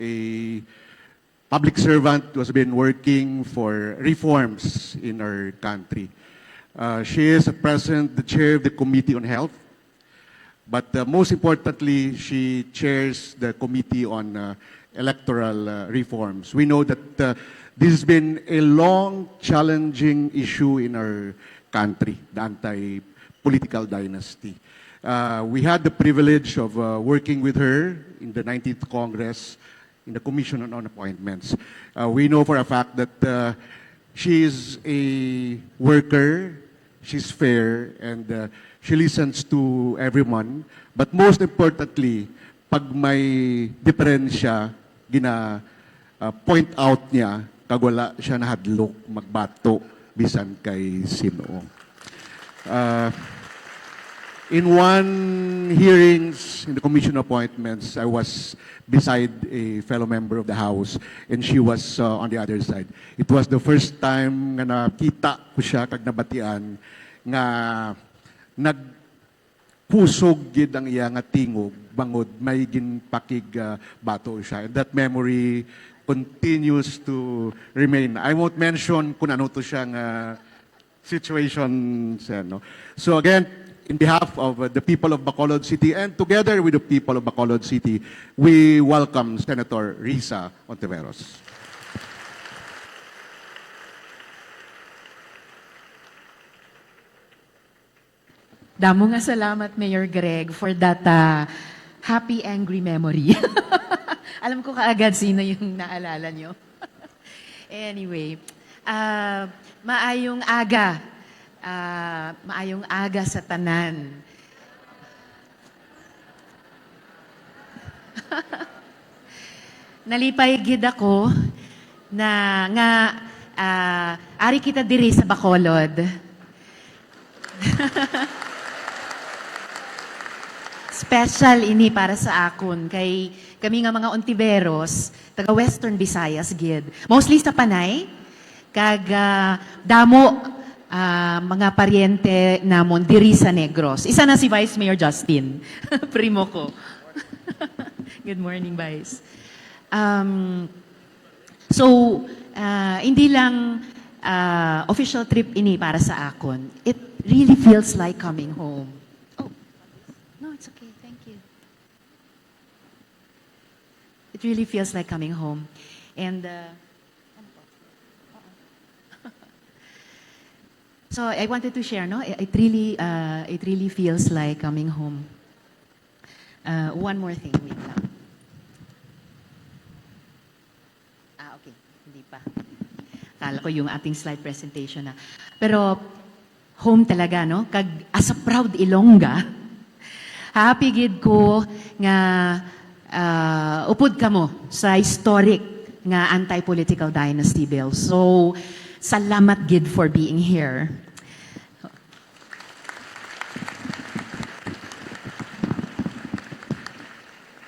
a public servant who has been working for reforms in our country. She is at present the chair of the Committee on Health, but most importantly, she chairs the Committee on Electoral Reforms. We know that this has been a long, challenging issue in our country, the anti-political dynasty. We had the privilege of working with her in the 19th Congress in the Commission on Appointments. We know for a fact that she is a worker, she's fair, and she listens to everyone. But most importantly, pag may diferensya, point out niya, kag wala siya nahadlok, magbato, bisan kay sino. In one hearings in the Commission Appointments, I was beside a fellow member of the House and she was on the other side. It was the first time nga nakita ko siya kag nabatian nga nagpusog gid ang iya nga tingog bangod may ginpakig bato siya. And that memory continues to remain. I won't mention kung ano to siyang situation. No? So again, in behalf of the people of Bacolod City and together with the people of Bacolod City, we welcome Senator Risa Ontiveros. Damo nga salamat, Mayor Greg, for that happy, angry memory. Alam ko kaagad sino yung naalala nyo. Anyway, maayong aga. Maayong aga sa tanan. Nalipay gid ako na nga ari kita diri sa Bacolod. Special ini para sa akon kay kami nga mga Ontiveros, taga Western Visayas gid. Mostly sa Panay kag damo mga paryente namon diri sa Negros. Isa na si Vice Mayor Justin, primo ko. Good morning, Vice. Hindi lang official trip ini para sa akon. It really feels like coming home. Oh, no, it's okay. Thank you. It really feels like coming home. And so I wanted to share, no? It really feels like coming home. One more thing, wait lang. Okay, hindi pa. Kala ko yung ating slide presentation na. Pero home talaga, no? Kag as a proud Ilongga, happy gid ko nga upod kamo sa historic nga anti-political dynasty bill. So salamat gid for being here.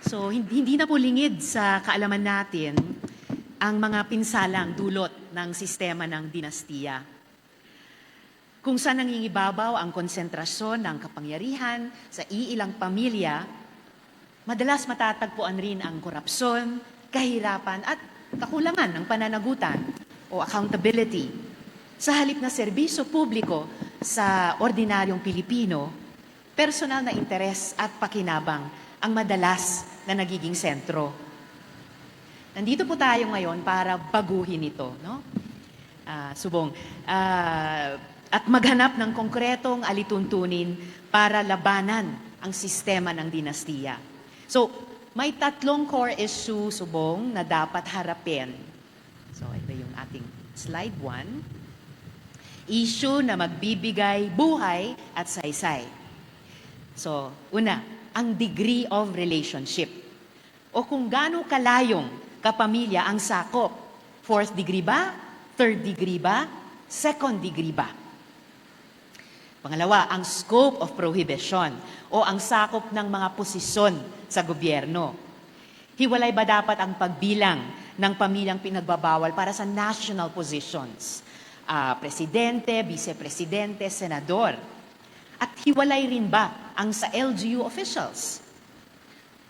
So hindi na po lingid sa kaalaman natin ang mga pinsalang dulot ng sistema ng dinastiya. Kung saan nangingibabaw ang konsentrasyon ng kapangyarihan sa iilang pamilya, madalas matatagpuan rin ang korupsyon, kahirapan at kakulangan ng pananagutan o accountability. Sa halip na serbisyo publiko sa ordinaryong Pilipino, personal na interes at pakinabang ang madalas na nagiging sentro. Nandito po tayo ngayon para baguhin ito, no? At maghanap ng konkretong alituntunin para labanan ang sistema ng dinastiya. So, may tatlong core issue, Subong, na dapat harapin. So, ito yung ating slide 1. Issue na magbibigay buhay at saysay. So, una, ang degree of relationship. O kung gaano kalayong kapamilya ang sakop. 4th degree ba? 3rd degree ba? 2nd degree ba? Pangalawa, ang scope of prohibition o ang sakop ng mga posisyon sa gobyerno. Hiwalay ba dapat ang pagbilang ng pamilyang pinagbabawal para sa national positions? Presidente, vice-presidente, senador. At hiwalay rin ba ang sa LGU officials?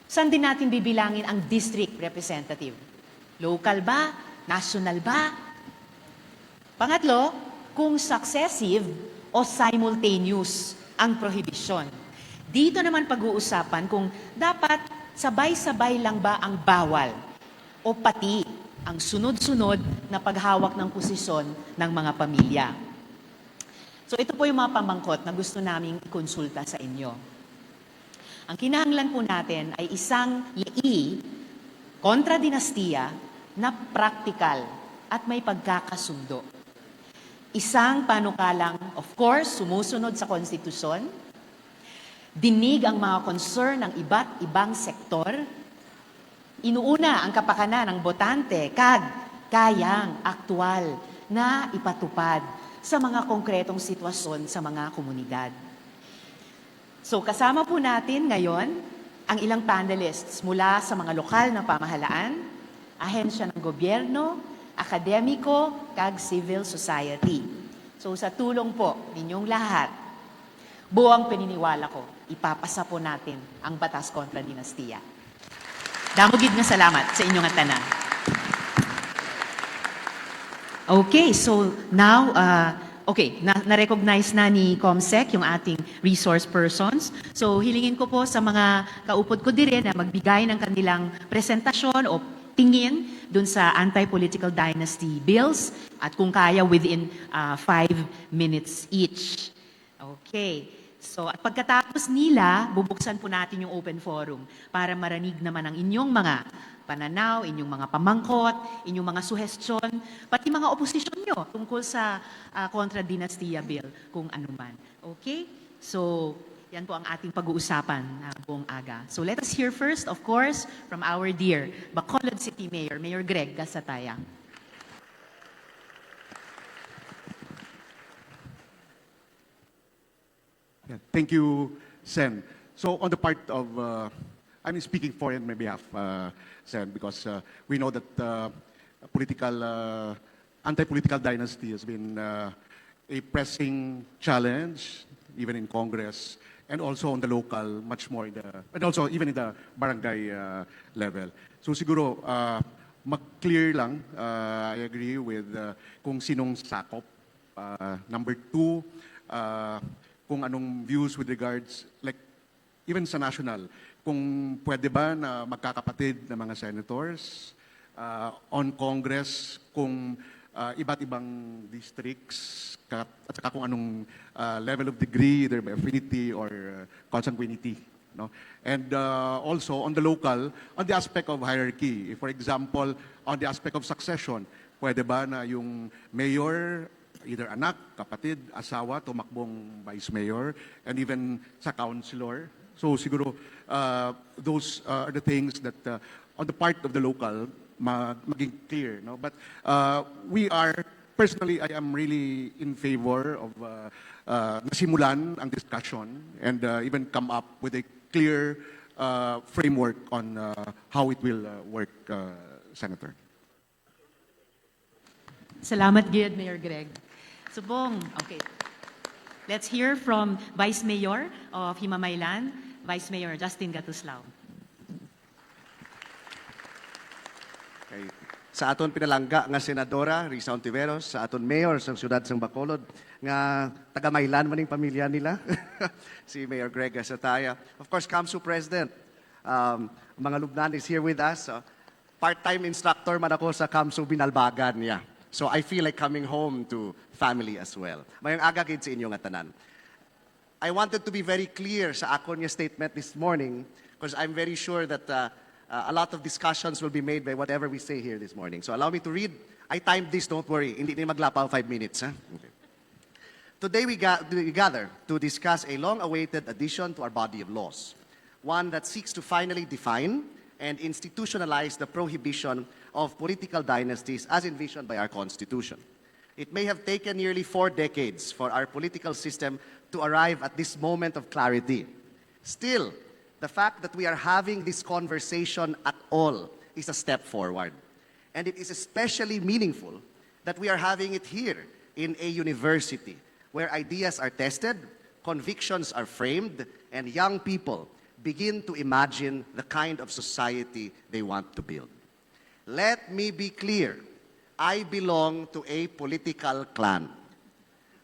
Saan din natin bibilangin ang district representative? Local ba? National ba? Pangatlo, kung successive o simultaneous ang prohibition. Dito naman pag-uusapan kung dapat sabay-sabay lang ba ang bawal o pati ang sunod-sunod na paghawak ng posisyon ng mga pamilya. So ito po yung mga pamangkot na gusto naming konsulta sa inyo. Ang kinahanglan po natin ay isang lei kontra dinastiya na praktikal at may pagkakasundo. Isang panukalang, of course, sumusunod sa konstitusyon, dinig ang mga concern ng iba't ibang sektor, inuuna ang kapakanan ng botante, kayang aktwal na ipatupad sa mga konkretong sitwasyon sa mga komunidad. So kasama po natin ngayon ang ilang panelists mula sa mga lokal na pamahalaan, ahensya ng gobyerno, akademiko, kag civil society. So sa tulong po ninyong lahat, buong pininiwala ko, ipapasa po natin ang batas kontra dinastiya. Damogid nga salamat sa inyong tanan. Okay, so now, na-recognize na ni COMSEC yung ating resource persons. So hilingin ko po sa mga kaupod ko dire na magbigay ng kanilang presentasyon o tingin dun sa anti-political dynasty bills at kung kaya within 5 minutes each. Okay. So at pagkatapos nila, bubuksan po natin yung open forum para marinig naman ang inyong mga pananaw, inyong mga pamangkot, inyong mga suhestyon, pati mga oposisyon nyo tungkol sa kontra dinastiya bill kung anuman. Okay? So yan po ang ating pag-uusapan buong aga. So let us hear first, of course, from our dear Bacolod City Mayor, Mayor Greg Gasataya. Yeah, thank you, Sen. So on the part of, I'm speaking for on my behalf, Sen, because we know that anti-political dynasty has been a pressing challenge, even in Congress, and also on the local, much more and also even in the barangay level. So siguro, mag-clear lang, I agree with kung sinong sakop. Number two, kung anong views with regards, like, even sa national, kung pwede ba na magkakapatid na mga senators, on Congress, kung iba't ibang districts, at saka kung anong level of degree, either by affinity or consanguinity. No? And also, on the local, on the aspect of hierarchy, for example, on the aspect of succession, pwede ba na yung mayor, either anak, kapatid, asawa, tumakbong vice mayor, and even sa councilor. So siguro, those are the things that on the part of the local, maging clear. No? But personally, I am really in favor of nasimulan ang discussion and even come up with a clear framework on how it will work, Senator. Salamat, Gid, Mayor Greg. Subong, okay. Let's hear from Vice Mayor of Himamaylan, Vice Mayor Justin Gatuslao. Okay. Sa aton pinalangga nga senadora Risa Ontiveros, sa aton mayor sa siyudad sang Bacolod nga taga-Maylan maning pamilya nila si Mayor Greg Gasataya. Of course, KAMSU President, mga lubnan is here with us. Part-time instructor man ako sa KAMSU Binalbagan niya. So I feel like coming home to family as well. Mayang aga gid sa inyo nga tanan. I wanted to be very clear sa akon nga statement this morning because I'm very sure that a lot of discussions will be made by whatever we say here this morning. So allow me to read. I timed this, don't worry. Hindi ni maglapaw 5 minutes. Ha? Okay. Today we gather to discuss a long-awaited addition to our body of laws. One that seeks to finally define and institutionalize the prohibition of political dynasties as envisioned by our Constitution. It may have taken nearly 4 decades for our political system to arrive at this moment of clarity. Still, the fact that we are having this conversation at all is a step forward. And it is especially meaningful that we are having it here in a university where ideas are tested, convictions are framed, and young people begin to imagine the kind of society they want to build. Let me be clear. I belong to a political clan,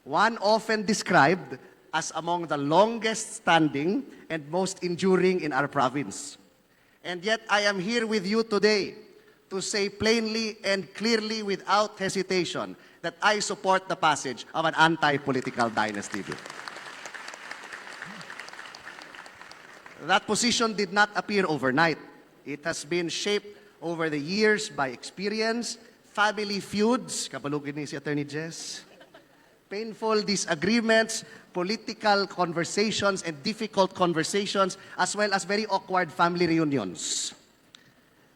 one often described as among the longest standing and most enduring in our province. And yet I am here with you today to say plainly and clearly without hesitation that I support the passage of an anti-political dynasty bill. That position did not appear overnight. It has been shaped over the years by experience, family feuds, kapalugin ni si Attorney Jess, painful disagreements, political conversations and difficult conversations, as well as very awkward family reunions.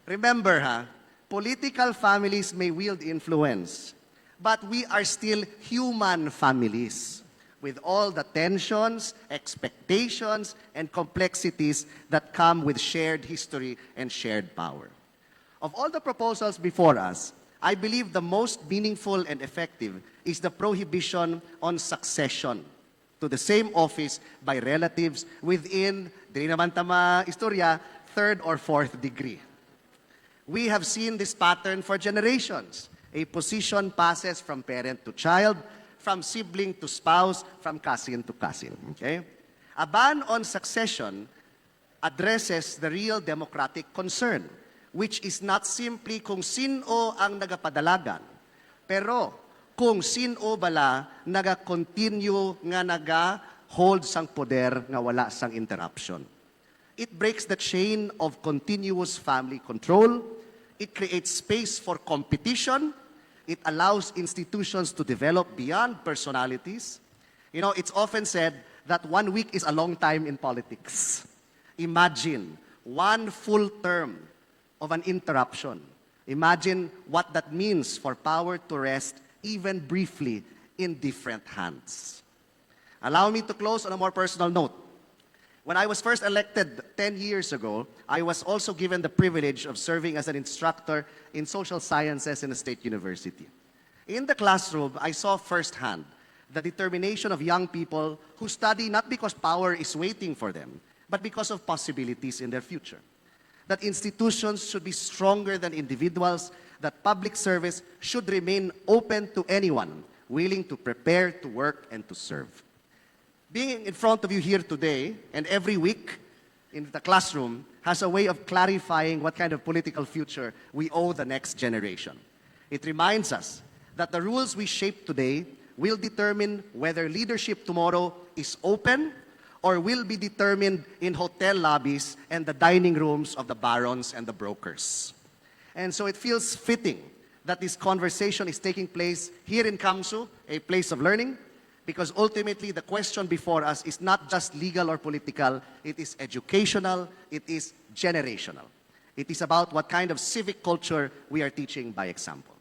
Remember, political families may wield influence, but we are still human families with all the tensions, expectations, and complexities that come with shared history and shared power. Of all the proposals before us, I believe the most meaningful and effective is the prohibition on succession to the same office by relatives within, di naman tama istorya, third or fourth degree. We have seen this pattern for generations. A position passes from parent to child, from sibling to spouse, from cousin to cousin. Okay? A ban on succession addresses the real democratic concern, which is not simply kung sino ang nagapadalagan, pero kung sino bala naga-continue nga naga-hold sang poder nga wala sang interruption. It breaks the chain of continuous family control. It creates space for competition. It allows institutions to develop beyond personalities. You know, it's often said that 1 week is a long time in politics. Imagine 1 full term of an interruption. Imagine what that means for power to rest even briefly in different hands. Allow me to close on a more personal note. When I was first elected 10 years ago, I was also given the privilege of serving as an instructor in social sciences in a state university. In the classroom, I saw firsthand the determination of young people who study not because power is waiting for them, but because of possibilities in their future. That institutions should be stronger than individuals, that public service should remain open to anyone willing to prepare, to work, and to serve. Being in front of you here today and every week in the classroom has a way of clarifying what kind of political future we owe the next generation. It reminds us that the rules we shape today will determine whether leadership tomorrow is open or will be determined in hotel lobbies and the dining rooms of the barons and the brokers. And so it feels fitting that this conversation is taking place here in Kamsu, a place of learning, because ultimately the question before us is not just legal or political, it is educational, it is generational. It is about what kind of civic culture we are teaching by example.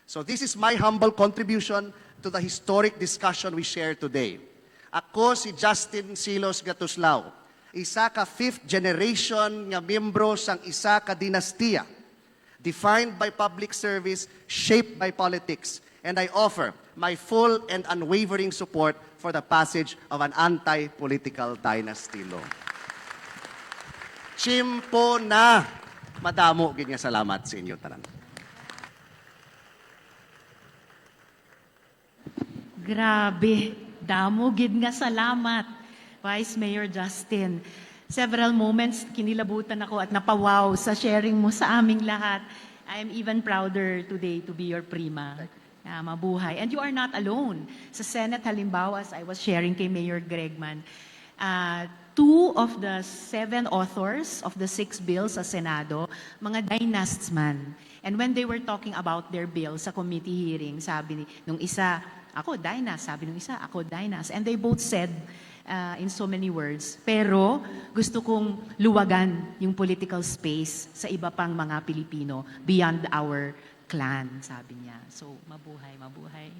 So this is my humble contribution to the historic discussion we share today. Ako si Justin Silos Gatuslao, isa ka fifth generation nga miyembro sang isa ka dinastiya, defined by public service, shaped by politics, and I offer my full and unwavering support for the passage of an anti-political dynasty law. Chimpo na! Madamo, ganyan salamat sa inyo tanan. Grabe, damo gid nga salamat, Vice Mayor Justin. Several moments kinilabutan ako at napawaw sa sharing mo sa aming lahat. I am even prouder today to be your prima. Mabuhay. And you are not alone. Sa Senate, halimbawa, as I was sharing kay Mayor Gregman, 2 of the 7 authors of the 6 bills sa Senado, mga dynasts man. And when they were talking about their bill sa committee hearing, sabi nung isa, ako dynast, sabi nung isa, ako dynast. And they both said in so many words, pero gusto kong luwagan yung political space sa iba pang mga Pilipino beyond our clan, sabi niya. So, mabuhay, mabuhay.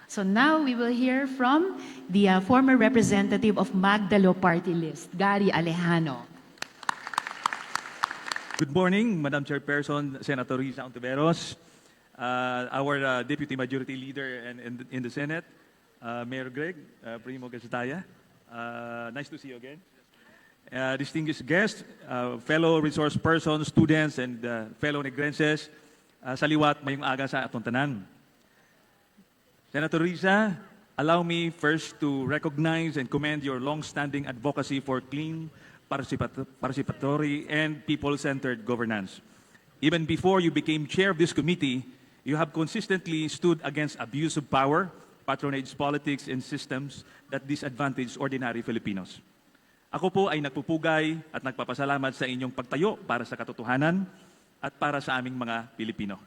So now we will hear from the former representative of Magdalo Party List, Gary Alejano. Good morning, Madam Chairperson, Senator Risa Ontiveros, our Deputy Majority Leader in the Senate, Mayor Greg, Primo Gasataya. Nice to see you again. distinguished guests, fellow resource persons, students, and fellow Negrenses, sa liwat mayong aga sa atong tanan. Senator Risa, allow me first to recognize and commend your long-standing advocacy for clean, participatory, and people-centered governance. Even before you became chair of this committee, you have consistently stood against abuse of power, patronage politics, and systems that disadvantage ordinary Filipinos. Ako po ay nagpupugay at nagpapasalamat sa inyong pagtayo para sa katotohanan at para sa aming mga Pilipino.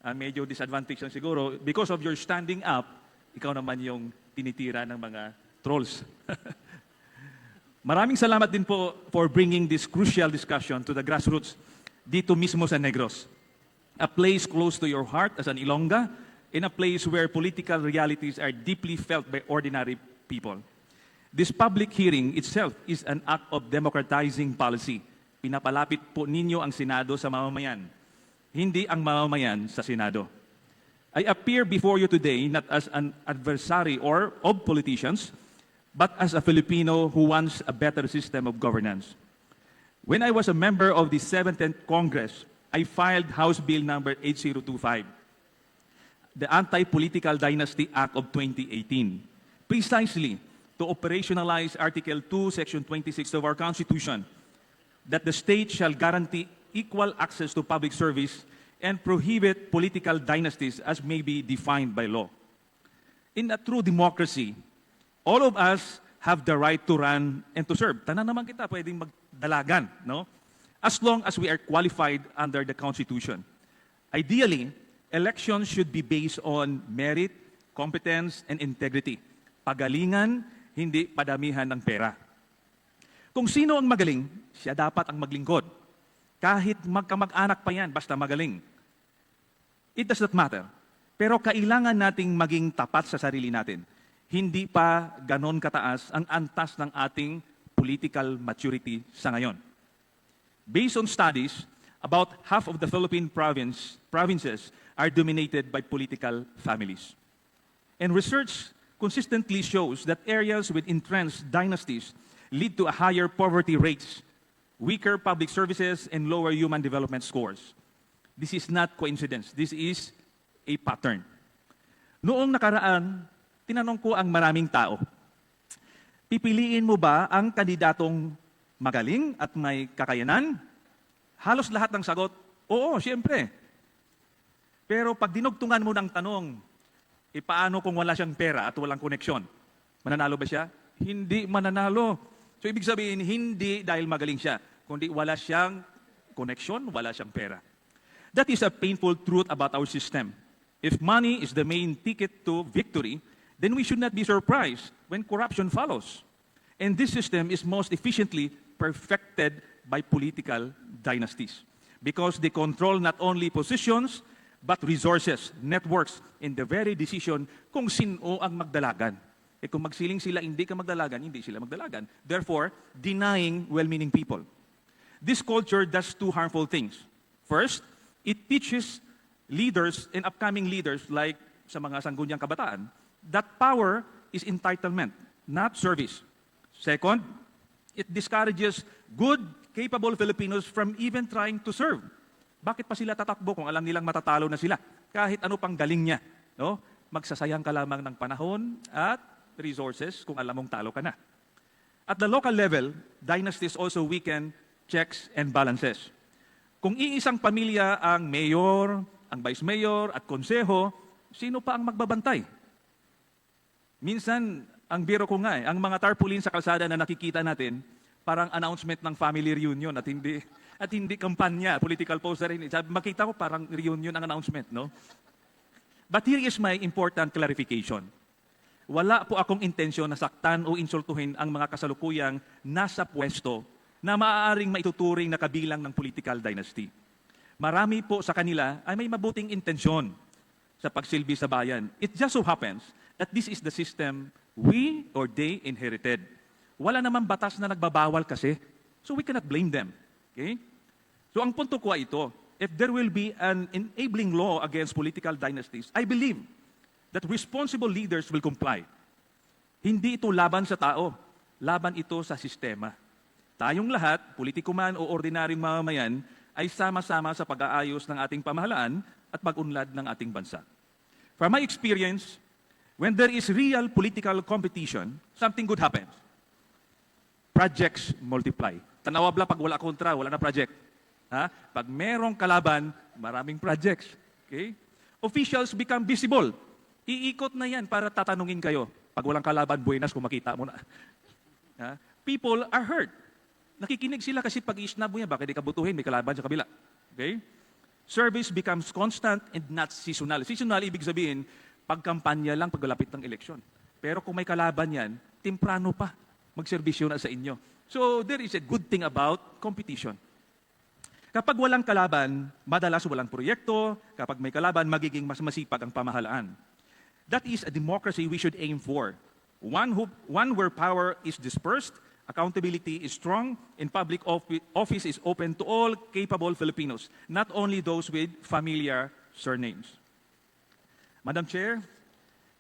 Medyo disadvantage lang siguro, because of your standing up, ikaw naman yung tinitira ng mga trolls. Maraming salamat din po for bringing this crucial discussion to the grassroots dito mismo sa Negros. A place close to your heart as an Ilongga, in a place where political realities are deeply felt by ordinary people. This public hearing itself is an act of democratizing policy. Pinapalapit po ninyo ang Senado sa mamamayan, hindi ang mamamayan sa Senado. I appear before you today not as an adversary or of politicians, but as a Filipino who wants a better system of governance. When I was a member of the 17th Congress, I filed House Bill number 8025, the Anti-Political Dynasty Act of 2018, precisely to operationalize Article 2, Section 26 of our Constitution, that the state shall guarantee equal access to public service and prohibit political dynasties as may be defined by law. In a true democracy, all of us have the right to run and to serve. Tanan naman kita pwedeng magdalagan, no? As long as we are qualified under the Constitution. Ideally, elections should be based on merit, competence, and integrity. Pagalingan, hindi padamihan ng pera. Kung sino ang magaling, siya dapat ang maglingkod. Kahit magkamag-anak pa yan, basta magaling. It does not matter. Pero kailangan nating maging tapat sa sarili natin. Hindi pa ganon kataas ang antas ng ating political maturity sa ngayon. Based on studies, about half of the Philippine provinces are dominated by political families. And research consistently shows that areas with entrenched dynasties lead to a higher poverty rates, weaker public services, and lower human development scores. This is not coincidence. This is a pattern. Noong nakaraan, tinanong ko ang maraming tao, pipiliin mo ba ang kandidatong magaling at may kakayanan? Halos lahat ng sagot, oo, siyempre. Pero pag dinugtungan mo ng tanong, paano kung wala siyang pera at walang koneksyon? Mananalo ba siya? Hindi mananalo. So ibig sabihin, hindi dahil magaling siya, kundi wala siyang koneksyon, wala siyang pera. That is a painful truth about our system. If money is the main ticket to victory, then we should not be surprised when corruption follows. And this system is most efficiently perfected by political dynasties because they control not only positions, but resources, networks, and the very decision kung sino ang magdalagan. Kung magsiling sila, hindi ka magdalagan, hindi sila magdalagan. Therefore, denying well-meaning people. This culture does two harmful things. First, it teaches leaders and upcoming leaders like sa mga sanggunyang kabataan that power is entitlement, not service. Second, it discourages good, capable Filipinos from even trying to serve. Bakit pa sila tatakbo kung alam nilang matatalo na sila? Kahit ano pang galing niya. No? Magsasayang ka lamang ng panahon at resources kung alam mong talo ka na. At the local level, dynasties also weaken checks and balances. Kung iisang pamilya ang mayor, ang vice mayor at konseho, sino pa ang magbabantay? Minsan, ang biro ko nga ang mga tarpaulin sa kalsada na nakikita natin, parang announcement ng family reunion at hindi kampanya, political poster rin. Sabi, makita ko parang reunion ang announcement, no? But here is my important clarification. Wala po akong intensyon na saktan o insultuhin ang mga kasalukuyang nasa pwesto na maaaring maituturing na kabilang ng political dynasty. Marami po sa kanila ay may mabuting intensyon sa pagsilbi sa bayan. It just so happens that this is the system we or they inherited. Wala namang batas na nagbabawal kasi, so we cannot blame them. Okay? So ang punto ko ay ito, if there will be an enabling law against political dynasties, I believe that responsible leaders will comply. Hindi ito laban sa tao, laban ito sa sistema. tayong lahat, politiko man o ordinaryong mamamayan, ay sama-sama sa pag-aayos ng ating pamahalaan at pag-unlad ng ating bansa. From my experience, when there is real political competition, something good happens. Projects multiply. Tanawabla pag wala kontra, wala na project. Ha? Pag merong kalaban, maraming projects. Okay? Officials become visible. Iikot na yan para tatanungin kayo. Pag walang kalaban, buenas kung makita mo na. Ha? People are hurt. Nakikinig sila kasi pag i-snub mo yan, bakit di ka butuhin, may kalaban sa kabila. Okay? Service becomes constant and not seasonal. Seasonal, ibig sabihin, pagkampanya lang paglalapit ng eleksyon. Pero kung may kalaban yan, temprano pa magserbisyo na sa inyo. So there is a good thing about competition. Kapag walang kalaban, madalas walang proyekto. Kapag may kalaban, magiging mas masipag ang pamahalaan. That is a democracy we should aim for. One where power is dispersed, accountability is strong, and public office is open to all capable Filipinos, not only those with familiar surnames. Madam Chair,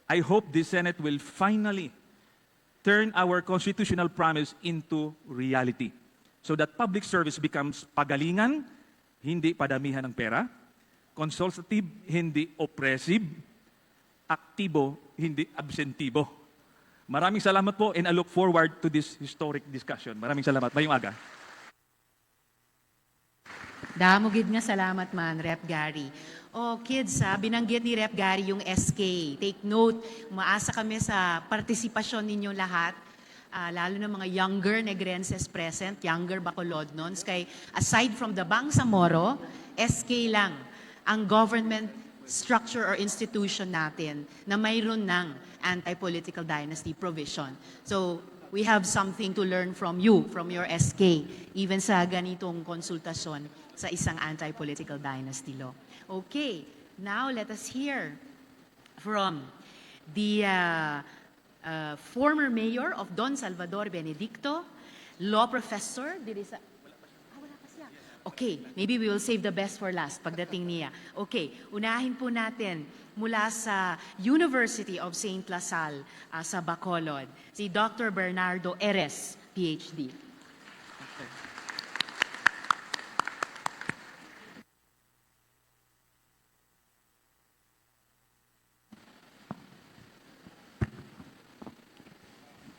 I hope the Senate will finally turn our constitutional promise into reality so that public service becomes pagalingan, hindi padamihan ng pera, consultative, hindi oppressive, aktibo, hindi absentibo. Maraming salamat po and I look forward to this historic discussion. Maraming salamat. Mayong aga. Damogid nga salamat man, Rep. Gary. Oh, kids, binanggit ni Rep. Gary yung SK. Take note, umaasa kami sa partisipasyon ninyo lahat, lalo ng mga younger Negrenses present, younger Bacolodnons. Kay aside from the Bangsamoro, SK lang ang government structure or institution natin na mayroon ng anti-political dynasty provision. So, we have something to learn from you, from your SK, even sa ganitong konsultasyon sa isang anti-political dynasty law. Okay, now let us hear from the former mayor of Don Salvador Benedicto, law professor. Wala pa siya. Okay, maybe we will save the best for last pagdating niya. Okay, unahin po natin mula sa University of St. La Salle sa Bacolod, si Dr. Bernardo Eres, PhD.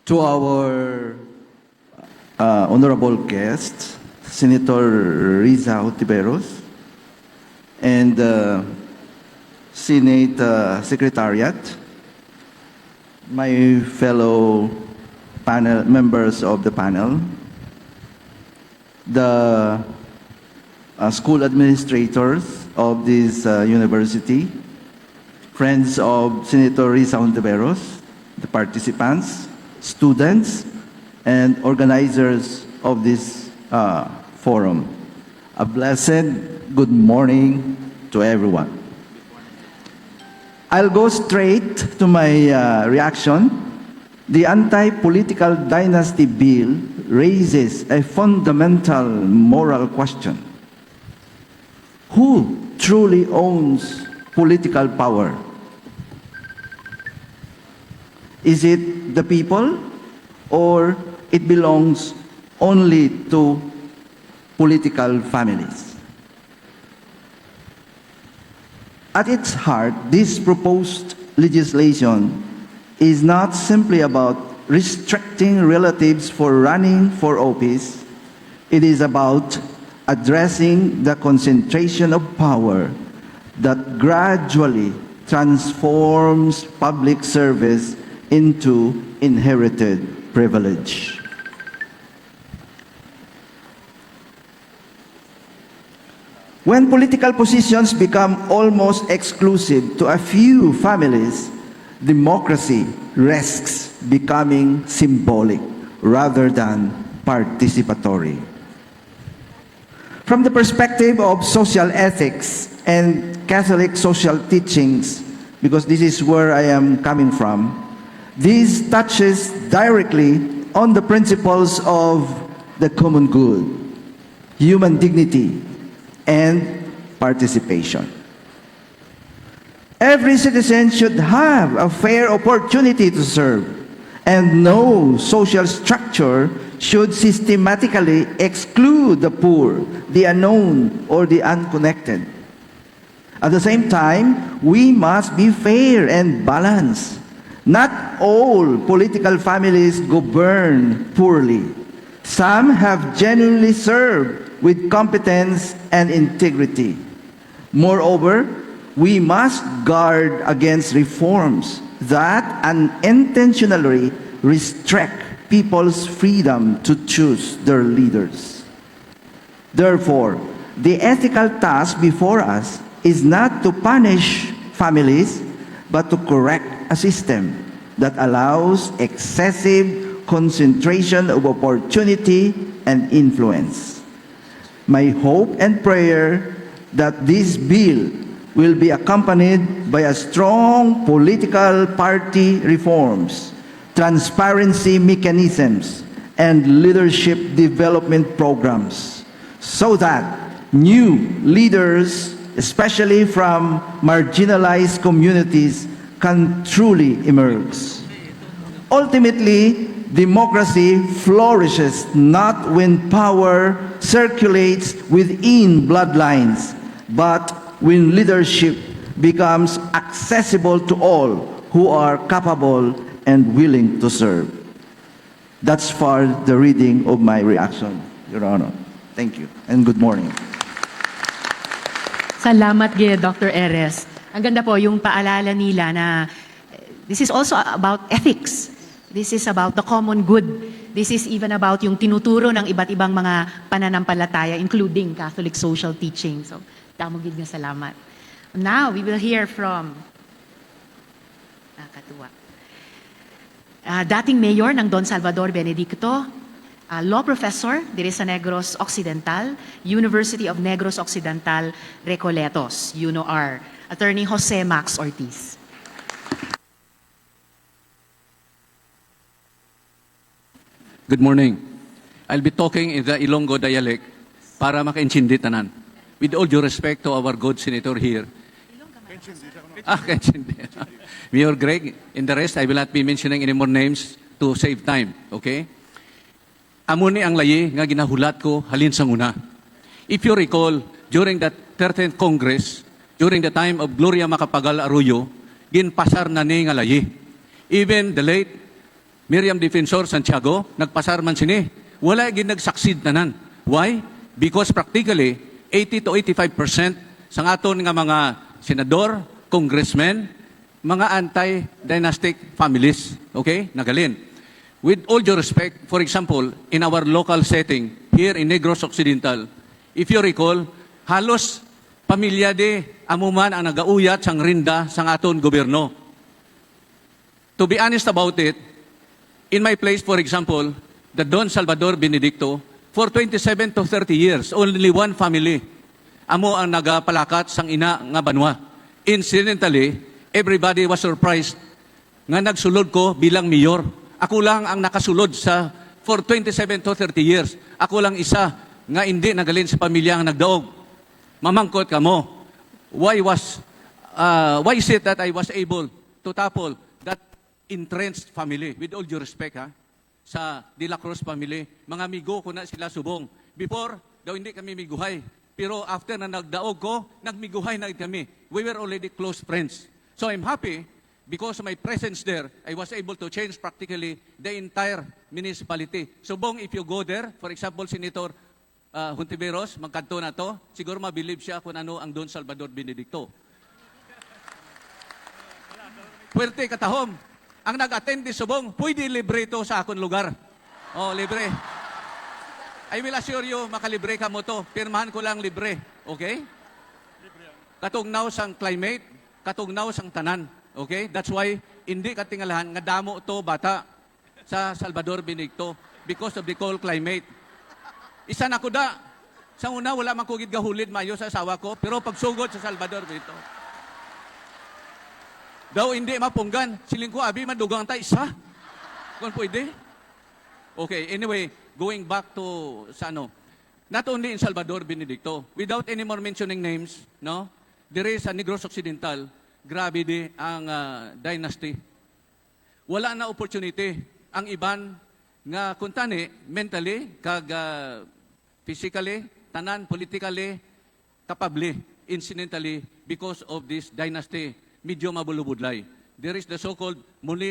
To our honorable guest, Senator Riza Hontiveros, and Senate Secretariat, my fellow panel members of the panel, the school administrators of this university, friends of Senator Riza Hontiveros, the participants, students, and organizers of this forum. A blessed good morning to everyone. I'll go straight to my reaction. The anti-political dynasty bill raises a fundamental moral question. Who truly owns political power? Is it the people, or it belongs only to political families? At its heart, this proposed legislation is not simply about restricting relatives for running for office. It is about addressing the concentration of power that gradually transforms public service into inherited privilege. When political positions become almost exclusive to a few families, democracy risks becoming symbolic rather than participatory. From the perspective of social ethics and Catholic social teachings, because this is where I am coming from, this touches directly on the principles of the common good, human dignity, and participation. Every citizen should have a fair opportunity to serve, and no social structure should systematically exclude the poor, the unknown, or the unconnected. At the same time, we must be fair and balanced. Not all political families govern poorly. Some have genuinely served with competence and integrity. Moreover, we must guard against reforms that unintentionally restrict people's freedom to choose their leaders. Therefore, the ethical task before us is not to punish families, but to correct a system that allows excessive concentration of opportunity and influence. My hope and prayer that this bill will be accompanied by a strong political party reforms, transparency mechanisms, and leadership development programs, so that new leaders, especially from marginalized communities, can truly emerge. Ultimately, democracy flourishes not when power circulates within bloodlines, but when leadership becomes accessible to all who are capable and willing to serve. That's for the reading of my reaction, Your Honor. Thank you, and good morning. Salamat, Dr. Eres. Ang ganda po yung paalala nila na this is also about ethics. This is about the common good. This is even about yung tinuturo ng iba't ibang mga pananampalataya, including Catholic social teaching. So, damogid nga salamat. Now, we will hear from nakakatuwa. Dating mayor ng Don Salvador Benedicto, law professor diri sa Negros Occidental, University of Negros Occidental, Recoletos, UNOR, Attorney Jose Max Ortiz. Good morning. I'll be talking in the Ilonggo dialect para makaintindi tanan. With all due respect to our good senator here. Kaintindi. Mayor Greg, in the rest, I will not be mentioning any more names to save time. Okay? Amo ni ang layi nga ginahulat ko halin sa una. If you recall, during the 13th Congress, during the time of Gloria Macapagal Arroyo, ginpasar na ni nga layi. Even the late Miriam Defensor Santiago, nagpasar man sini. Wala ginag-succeed nanan. Why? Because practically, 80 to 85% sa aton nga mga senador, congressmen, mga anti-dynastic families. Okay? Nagalin. With all due respect, for example, in our local setting, here in Negros Occidental, if you recall, halos pamilya de amuman ang nagauyat sang rinda sang aton gobyerno. To be honest about it, in my place, for example, the Don Salvador Benedicto, for 27 to 30 years, only one family amo ang nagapalakat sang ina nga banwa. Incidentally, everybody was surprised nga nagsulod ko bilang mayor. Ako lang ang nakasulod sa for 27 to 30 years. Ako lang isa nga hindi nagalin sa pamilya ang nagdaog. Mamangkot ka mo. Why is it that I was able to topple that entrenched family? With all due respect, sa De La Cruz family, mga amigo ko na sila subong. Before, daw hindi kami miguhay. Pero after na nagdaog ko, nagmiguhay na kami. We were already close friends. So I'm happy because of my presence there, I was able to change practically the entire municipality. Subong, if you go there, for example, Senator Hontiveros, magkanto na to, siguro mabilib siya kung ano ang Don Salvador Benedicto. Puwerte katahom, ang nag-attend di subong, pwede libre ito sa akong lugar. Oh, libre. I will assure you, makalibre ka mo to. Pirmahan ko lang libre. Okay? Katugnaw sang climate, katugnaw sang tanan. Okay? That's why, hindi katingalahan, nga damo to bata sa Salvador Benedicto because of the cold climate. Isa na ko da. Sa una, wala man kugid gahulid mayo sa asawa ko, pero pagsugod sa Salvador Benedicto. Daw hindi mapunggan. Siling ko, abi, madugang tayo isa. Kung pwede. Okay, anyway, going back to sa ano, not only in Salvador Benedicto, without any more mentioning names, no? There is a Negros Occidental, grabe di ang dynasty. Wala na opportunity ang iban nga kuntani mentally kag physically tanan politically capably incidentally because of this dynasty medyo mabulubudlay. There is the so-called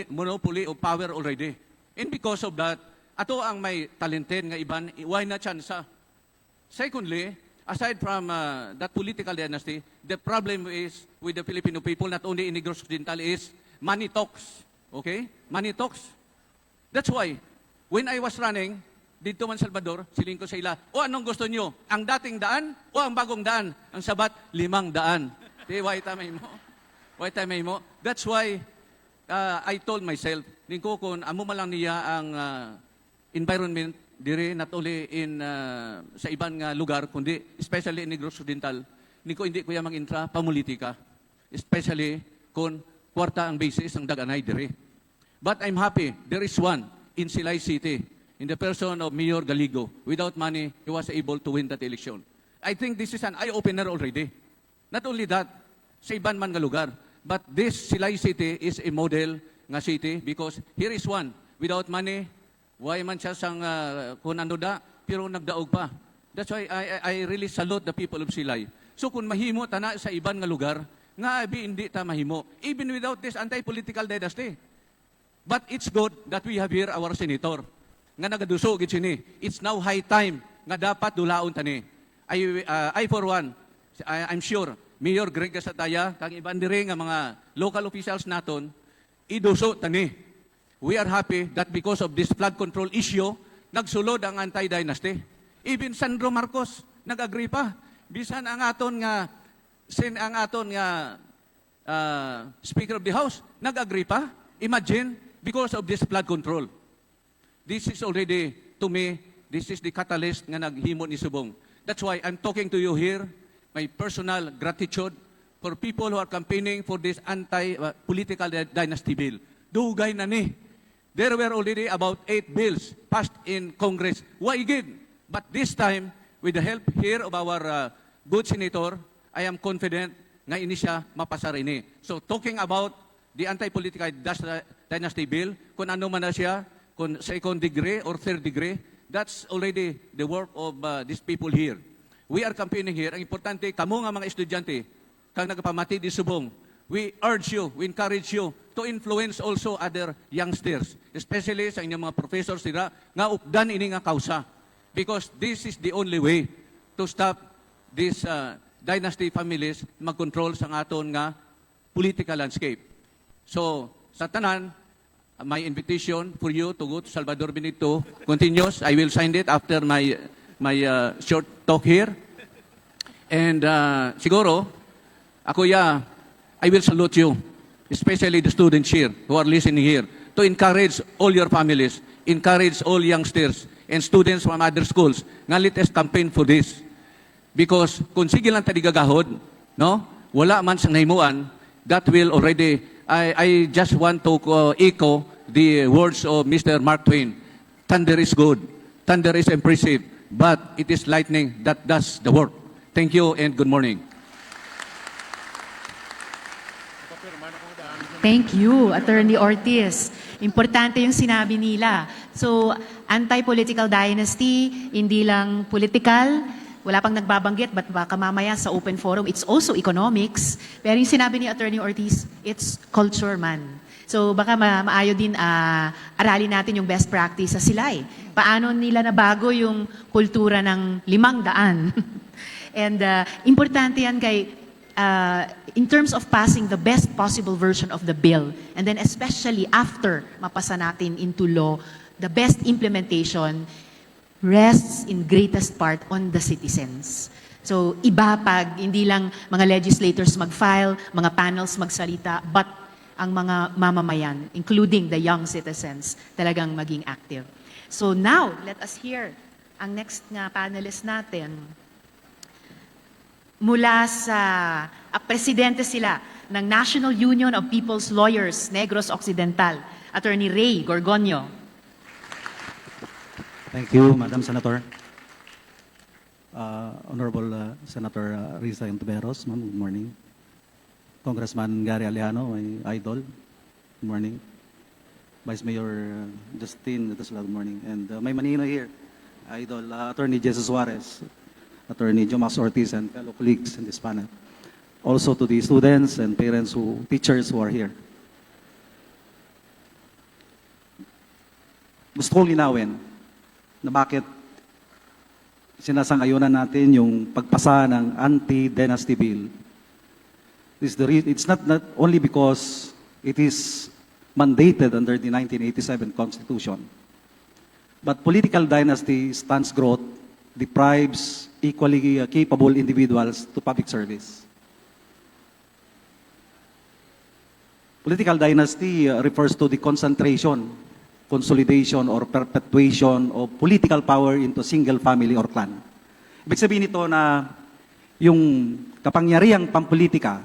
monopoly of power already. And because of that, ato ang may talented nga iban, why na chansa? Secondly, aside from that political dynasty, the problem is with the Filipino people, not only in Negros Occidental, is money talks. Okay? Money talks. That's why, when I was running, dito man Salvador, siling ko sa ila, o anong gusto nyo? Ang dating daan o ang bagong daan? Ang sabat, 5 daan. Why tamay mo? Why tamay mo? That's why I told myself, ningko kung amo man lang niya ang environment dire not only in sa ibang lugar kundi especially in Negros Occidental, ningko hindi ko ya mangintra pamulitika, especially kung kwarta ang basis ang daganay dire. But I'm happy there is one in Silay City in the person of Mayor Galigo. Without money, he was able to win that election. I think this is an eye-opener already. Not only that, sa iban man nga lugar, but this Silay City is a model nga city because here is one. Without money, why man siya sang kung ano da, pero nagdaog pa. That's why I really salute the people of Silay. So kung mahimo tana sa iban nga lugar, nga abi hindi ta mahimo. Even without this anti-political dynasty. But it's good that we have here our senator. Nga nagaduso gid sini. It's now high time nga dapat dulaon tani. I for one, I'm sure Mayor Greg Casataya kag iban diri nga mga local officials naton iduso tani. We are happy that because of this flood control issue, nagsulod ang anti-dynasty. Even Sandro Marcos nag-agree pa. Bisan ang aton nga Speaker of the House nag-agree pa. Imagine because of this flood control. This is already, to me, this is the catalyst nga naghimo ni Subong. That's why I'm talking to you here, my personal gratitude for people who are campaigning for this anti-political dynasty bill. Dugay na ni. There were already about 8 bills passed in Congress. Why again? But this time, with the help here of our good senator, I am confident nga ini siya mapasa rin. So talking about the anti-political dynasty bill, kung ano man na siya, kung second degree or third degree, that's already the work of these people here. We are campaigning here. Ang importante, kamo nga mga estudyante, kang nagpamati di Subong, we urge you, we encourage you to influence also other youngsters, especially sa inyong mga professors sila, nga updan ini nga kausa. Because this is the only way to stop these dynasty families mag-control sa aton nga political landscape. So, sa tanan, my invitation for you to go to Salvador Benito continues. I will sign it after my short talk here. And siguro, ako I will salute you, especially the students here who are listening here, to encourage all your families, encourage all youngsters and students from other schools nga let us campaign for this. Because kung sige lang tadi gagahod, no? Wala man sa nahimuan, that will already, I just want to echo the words of Mr. Mark Twain. Thunder is good, thunder is impressive, but it is lightning that does the work. Thank you and good morning. Thank you, Attorney Ortiz. Importante yung sinabi nila. So, anti-political dynasty, hindi lang political, wala pang nagbabanggit, but baka mamaya sa open forum, it's also economics. Pero yung sinabi ni Attorney Ortiz, it's culture man. So baka maayo din aralin natin yung best practice sa Silay. Paano nila nabago yung kultura ng 500? And importante yan kay in terms of passing the best possible version of the bill, and then especially after mapasa natin into law, the best implementation rests in greatest part on the citizens. So iba pag hindi lang mga legislators mag-file, mga panels magsalita, but ang mga mamamayan, including the young citizens, talagang maging active. So now, let us hear ang next nga panelist natin. Mula sa presidente sila ng National Union of People's Lawyers, Negros Occidental, Attorney Ray Gorgonio. Thank you, Madam Senator. Honorable Senator Risa Ontiveros, ma'am, good morning. Congressman Gary Alejano, my idol, good morning. Vice Mayor Justin, good morning. And may Manino here, Idol, Attorney Jesus Suarez, Attorney Jomax Ortiz, and fellow colleagues in this panel. Also to the students and parents teachers who are here. Gusto kong linawin na bakit sinasang-ayunan natin yung pagpasa ng anti-dynasty bill. It's not only because it is mandated under the 1987 Constitution, but political dynasty stunts growth, deprives equally capable individuals to public service. Political dynasty refers to the concentration, consolidation, or perpetuation of political power into single family or clan. Ibig sabihin nito na yung kapangyarihang pampolitika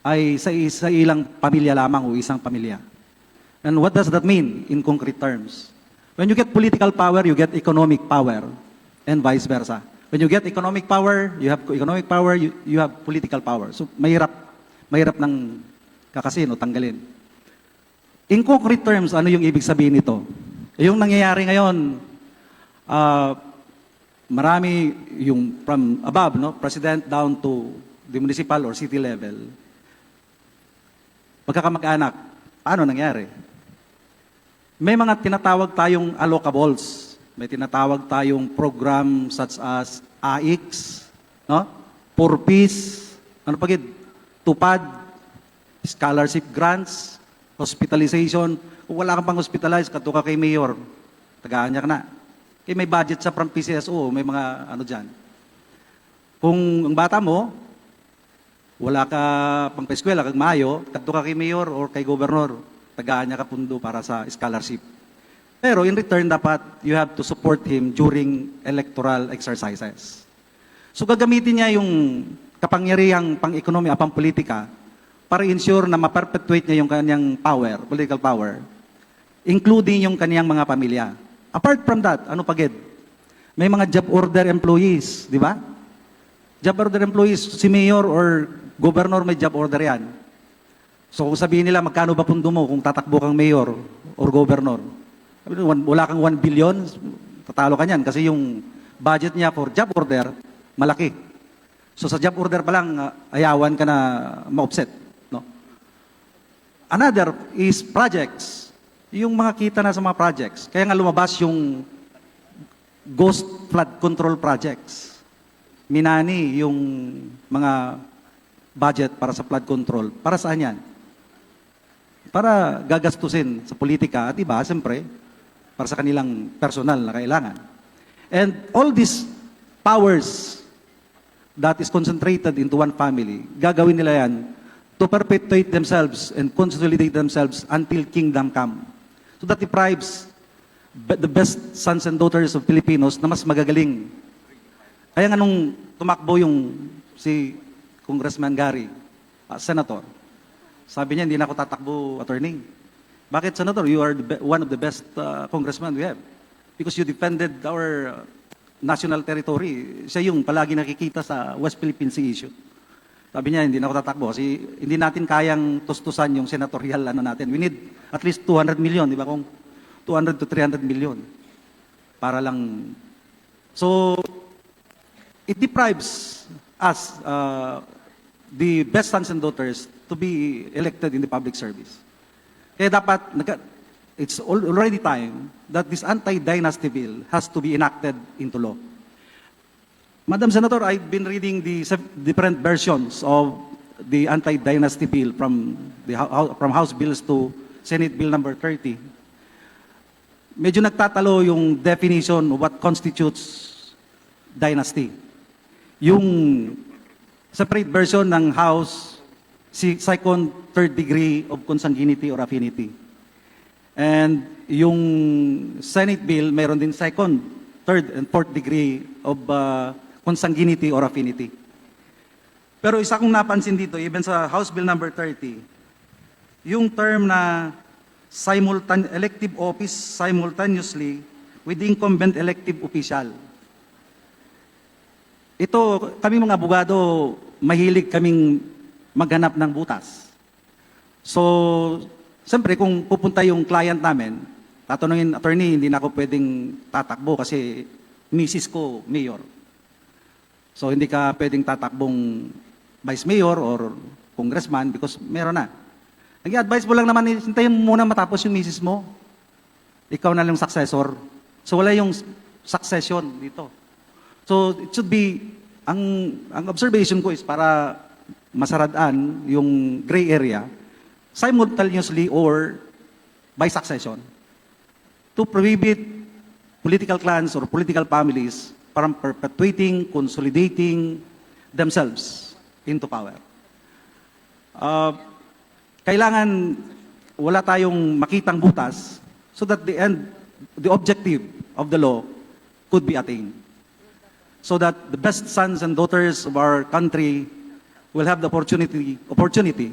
ay sa ilang pamilya lamang o isang pamilya. And what does that mean in concrete terms? When you get political power, you get economic power, and vice versa. When you get economic power, you have political power. So mahirap ng kakasin o tanggalin. In concrete terms, ano yung ibig sabihin nito? Yung nangyayari ngayon, marami yung from above, no, president down to the municipal or city level, magkakamag-anak, paano nangyari? May mga tinatawag tayong allocables. May tinatawag tayong program such as AIX, no? Purpose, ano pagid? Tupad, scholarship grants, hospitalization. Kung wala kang pang hospitalize, kato ka kay Mayor, tagaan niya ka na. Kaya may budget sa from PCSO, may mga ano dyan. Kung ang bata mo, wala ka pang pa-eskwela, kag Mayo, kadto ka kay Mayor or kay Gobernador, tagaan niya ka pundo para sa scholarship. Pero in return, dapat you have to support him during electoral exercises. So gagamitin niya yung kapangyarihang pang-ekonomiya, pang-politika, para ensure na ma-perpetuate niya yung kanyang power, political power, including yung kanyang mga pamilya. Apart from that, ano pagid? May mga job order employees, di ba? Job order employees, si Mayor or Governor may job order yan. So kung sabihin nila, magkano ba pundo mo kung tatakbo kang Mayor or Governor? Wala kang 1 billion, tatalo ka niyan kasi yung budget niya for job order, malaki. So sa job order pa lang, ayawan ka na ma-offset. No? Another is projects. Yung mga kita na sa mga projects. Kaya nga lumabas yung ghost flood control projects. Minani yung mga budget para sa flood control. Para saan yan? Para gagastusin sa politika at iba, siyempre, para sa kanilang personal na kailangan. And all these powers that is concentrated into one family, gagawin nila yan to perpetuate themselves and consolidate themselves until kingdom come. So that deprives the best sons and daughters of Filipinos na mas magagaling. Kaya nga nung tumakbo yung si Congressman Gary, Senator, sabi niya, hindi na ako tatakbo, attorney. Bakit, Senator? You are one of the best congressmen we have. Because you defended our national territory. Siya yung palagi nakikita sa West Philippine Sea issue. Sabi niya, hindi na ako tatakbo kasi hindi natin kayang tustusan yung senatorial ano natin. We need at least 200 million, di ba? Kung 200 to 300 million. Para lang. So, it deprives us, the best sons and daughters, to be elected in the public service. Kaya dapat, it's already time that this anti-dynasty bill has to be enacted into law. Madam Senator, I've been reading the different versions of the anti-dynasty bill from House bills to Senate Bill number 30. Medyo nagtatalo yung definition of what constitutes dynasty. Yung separate version ng House, second, third degree of consanguinity or affinity. And yung Senate bill, mayroon din second, third, and fourth degree of consanguinity or affinity. Pero isa kong napansin dito, even sa House Bill number 30, yung term na elective office simultaneously with the incumbent elective official. Ito, kami mga abogado, mahilig kaming maghanap ng butas. So, Siyempre, kung pupunta yung client namin, tatanungin, attorney, hindi na ako pwedeng tatakbo kasi misis ko, mayor. So, hindi ka pwedeng tatakbong vice mayor or congressman because meron na. Nag-advise mo lang naman, hintayin mo muna matapos yung misis mo. Ikaw na lang yung successor. So, wala yung succession dito. So, it should be, ang observation ko is para masaradaan yung gray area simultaneously or by succession to prohibit political clans or political families from perpetuating, consolidating themselves into power. Kailangan wala tayong makitang butas so that the objective of the law could be attained. So that the best sons and daughters of our country will have the opportunity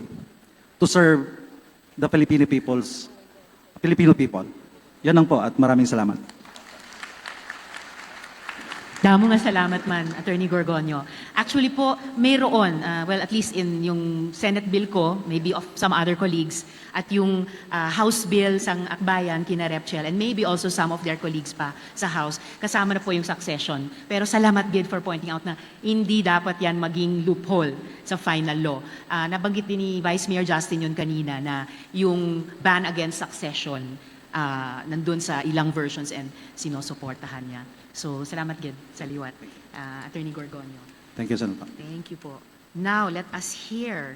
to serve the Filipino people. Yan lang po at maraming salamat. Damo nga salamat man, Attorney Gorgonio. Actually po, mayroon, well, at least in yung Senate bill ko, maybe of some other colleagues, at yung House bill sang Akbayan, kina Rep. Chel, and maybe also some of their colleagues pa sa House, kasama na po yung succession. Pero salamat, Gid, for pointing out na hindi dapat yan maging loophole sa final law. Nabanggit din ni Vice Mayor Justin yun kanina na yung ban against succession, nandun sa ilang versions and sinusuportahan niya. So, salamat, Gid, sa liwat. Attorney Gorgonio. Thank you, Senator. Thank you po. Now, let us hear.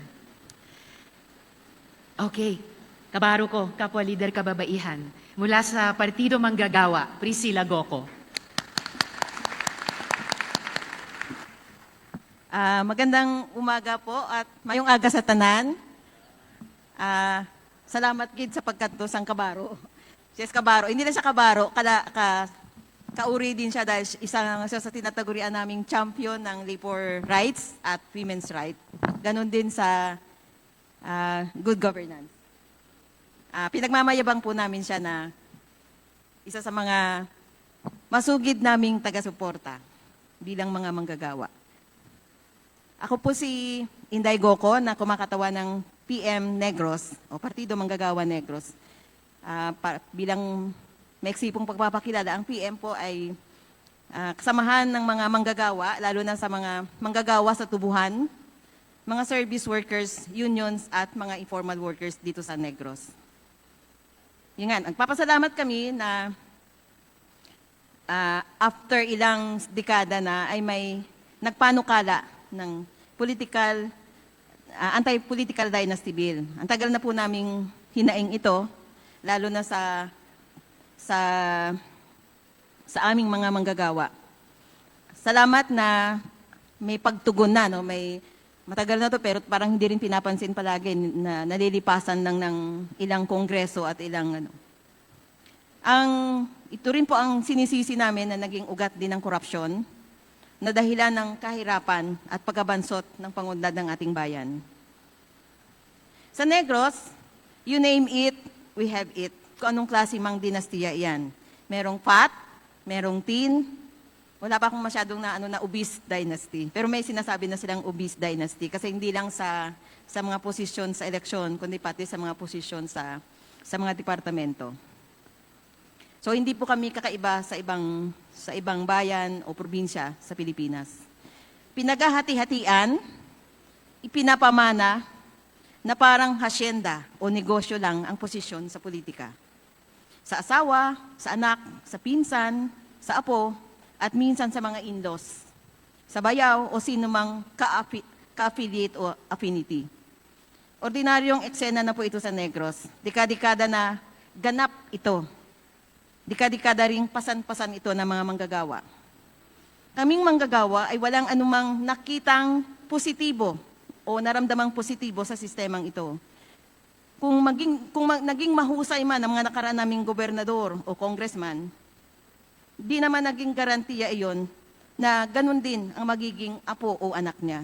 Okay. Kabaro ko, kapwa leader kababaihan. Mula sa Partido Manggagawa, Priscilla Goco. Magandang umaga po at mayong aga sa tanan. Salamat, Gid, sa pagkanto sang kabaro. Yes, kabaro. Hindi lang siya kabaro, kauri din siya dahil isa sa tinatagurian naming champion ng labor rights at women's rights. Ganon din sa good governance. Pinagmamayabang po namin siya na isa sa mga masugid naming taga-suporta bilang mga manggagawa. Ako po si Inday Goco na kumakatawan ng PM Negros o Partido Manggagawa Negros. Bilang maiksi pong pagpapakilala, ang PM po ay kasamahan ng mga manggagawa, lalo na sa mga manggagawa sa tubuhan, mga service workers, unions, at mga informal workers dito sa Negros. Yun nga, nagpapasalamat kami na after ilang dekada na ay may nagpanukala ng anti-political dynasty bill. Ang tagal na po naming hinaing ito, lalo na sa aming mga manggagawa. Salamat na may pagtugon na, no? Matagal na to pero parang hindi rin pinapansin palagi na nalilipasan lang ng ilang kongreso at ilang ito rin po ang sinisisi namin na naging ugat din ng korupsyon na dahilan ng kahirapan at pagkabansot ng pangunlad ng ating bayan. Sa Negros, you name it, we have it. Kung anong klase mang dinastiya iyan. Merong Pat, merong Tin, wala pa akong masyadong na obese dynasty. Pero may sinasabi na silang obese dynasty kasi hindi lang sa mga posisyon sa eleksyon, kundi pati sa mga posisyon sa mga departamento. So hindi po kami kakaiba sa ibang bayan o probinsya sa Pilipinas. Pinaghahati-hatian, ipinapamana na parang hasyenda o negosyo lang ang posisyon sa politika. Sa asawa, sa anak, sa pinsan, sa apo, at minsan sa mga in-laws, sa bayaw o sino mang ka-affiliate o affinity. Ordinaryong eksena na po ito sa Negros. Dekada-dekada na ganap ito. Dekada-dekada ring pasan-pasan ito ng mga manggagawa. Kaming manggagawa ay walang anumang nakitang positibo o naramdamang positibo sa sistemang ito. Kung naging mahusay man ang mga nakaraan naming gobernador o congressman, di naman naging garantiya iyon na ganun din ang magiging apo o anak niya.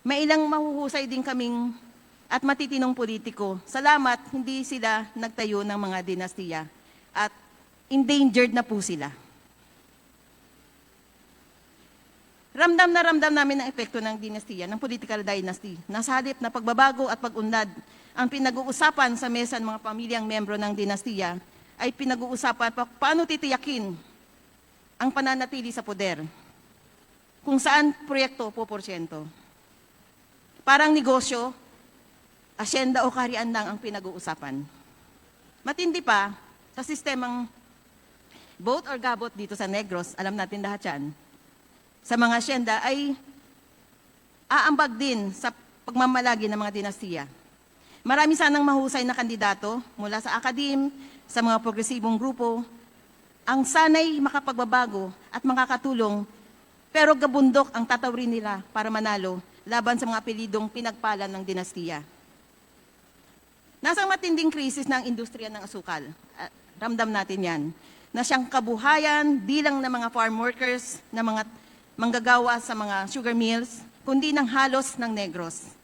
May ilang mahuhusay din kaming at matitinong politiko. Salamat, hindi sila nagtayo ng mga dinastiya at endangered na po sila. Ramdam na ramdam namin ang epekto ng dinastiya, ng political dynasty. Nasa halip na pagbabago at pag-unlad, ang pinag-uusapan sa mesa ng mga pamilyang membro ng dinastiya ay pinag-uusapan paano titiyakin ang pananatili sa poder, kung saan proyekto poporsyento. Parang negosyo, asyenda o kaharian lang ang pinag-uusapan. Matindi pa, sa sistemang vote or gabot dito sa Negros, alam natin lahat yan, sa mga asyenda ay aambag din sa pagmamalagi ng mga dinastiya. Marami sanang mahusay na kandidato mula sa akadim, sa mga progresibong grupo, ang sanay makapagbabago at makakatulong, pero gabundok ang tatawrin nila para manalo laban sa mga apelidong pinagpalan ng dinastiya. Nasa matinding krisis ng industriya ng asukal. Ramdam natin yan. Na siyang kabuhayan, di lang ng mga farm workers, ng mga manggagawa sa mga sugar mills, kundi ng halos ng Negros,